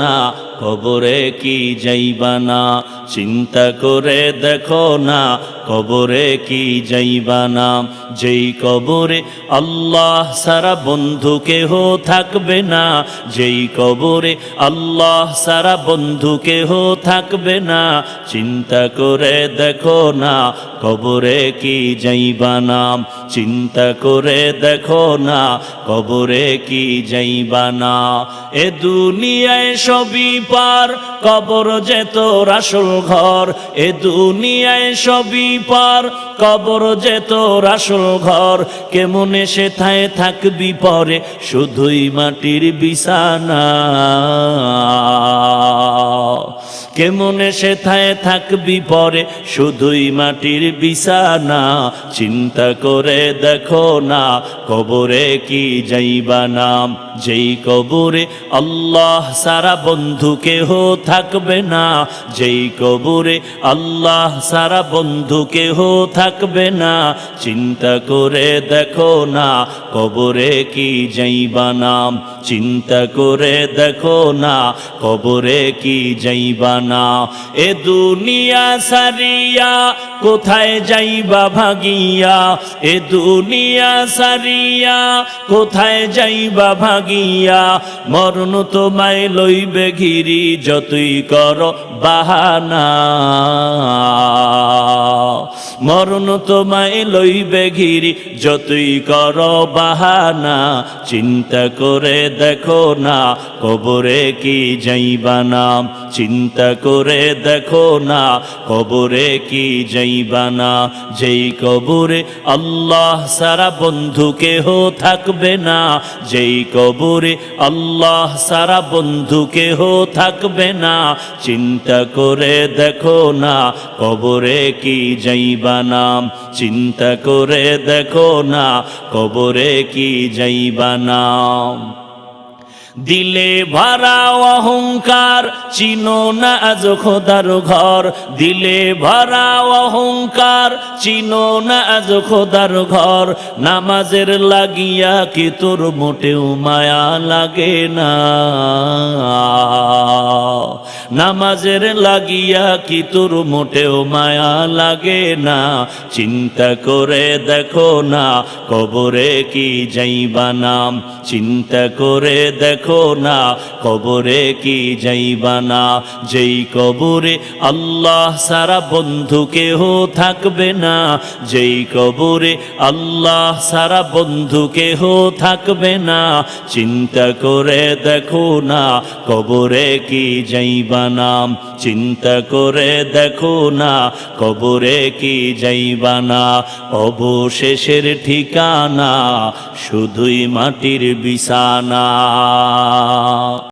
না কবরে কি যাইবা না, চিন্তা করে দেখো না কবরে কি যাইবা না। যেই কবরে আল্লাহ সারা বন্ধু কেহ থাকবে না, যেই কবরে আল্লাহ সারা বন্ধু কেহ থাকবে না, চিন্তা করে দেখো না কবরে কি যাইবা না, চিন্তা করে দেখো না কবরে কি যাইবা না। এ দুনিয়ায় সবই পার, কবর যে তোর আসল ঘর, এ দুনিয়ায় সবই পার, কবর যে তোর আসল ঘর। কেমনে সেথায় থাকবি পরে শুধুই মাটির বিছানা, কেমনে সেথায় থাকবি পরে শুধুই মাটির বিছানা। চিন্তা করে দেখো না কবরে কি যাইবা না, যেই কবরে আল্লাহ সারা বন্ধু কেহ থাকবে না, যেই কবরে আল্লাহ সারা বন্ধু কেহ থাকবে না। চিন্তা করে দেখো না কবরে কি যাইবা না, চিন্তা করে দেখো না কবরে কি যাইবা না। এ দুনিয়া সারিয়া কোথায় যাইবা ভাগিয়া, এ দুনিয়া সারিয়া কোথায় যাইবা ভাগিয়া। মরণ তোমায় লইবে ঘিরি যতই করো বাহানা, মরণ তোমায় লইবে ঘিরি যতই করো বাহানা। চিন্তা করে দেখো না কবরে কি যাইবা না, চিন্তা করে দেখো না কবরে কি যাইবা না। যেই কবরে আল্লাহ সারা বন্ধু কেহ থাকবে না, যেই কবরে আল্লাহ সারা বন্ধু কেহ থাকবে না। চিন্তা করে দেখো না কবরে কি যাইবা না, চিন্তা করে দেখো না কবরে কি যাইবা না। দিলে ভরা অহংকার চিনো না আজ খোদার ঘর, দিলে ভরা অহংকার চিনো না আজ খোদার ঘর। নামাজের লাগিয়া কি তোর মোটেও মায়া লাগে না, নামাজের লাগিয়া কি তোর মোটেও মায়া লাগে না। চিন্তা করে দেখো না কবরে কি যাইবা না, চিন্তা করে দেখো না কবরে কি যাইবা না। যেই কবরে আল্লাহ সারা বন্ধু কেহ থাকবে না, যেই কবরে আল্লাহ সারা বন্ধু কেহ থাকবে না। চিন্তা করে দেখো না কবরে কি যাইবা না, চিন্তা করে দেখো না কবরে কি যাইবা না। অবশেষের ঠিকানা শুধুই মাটির বিছানা।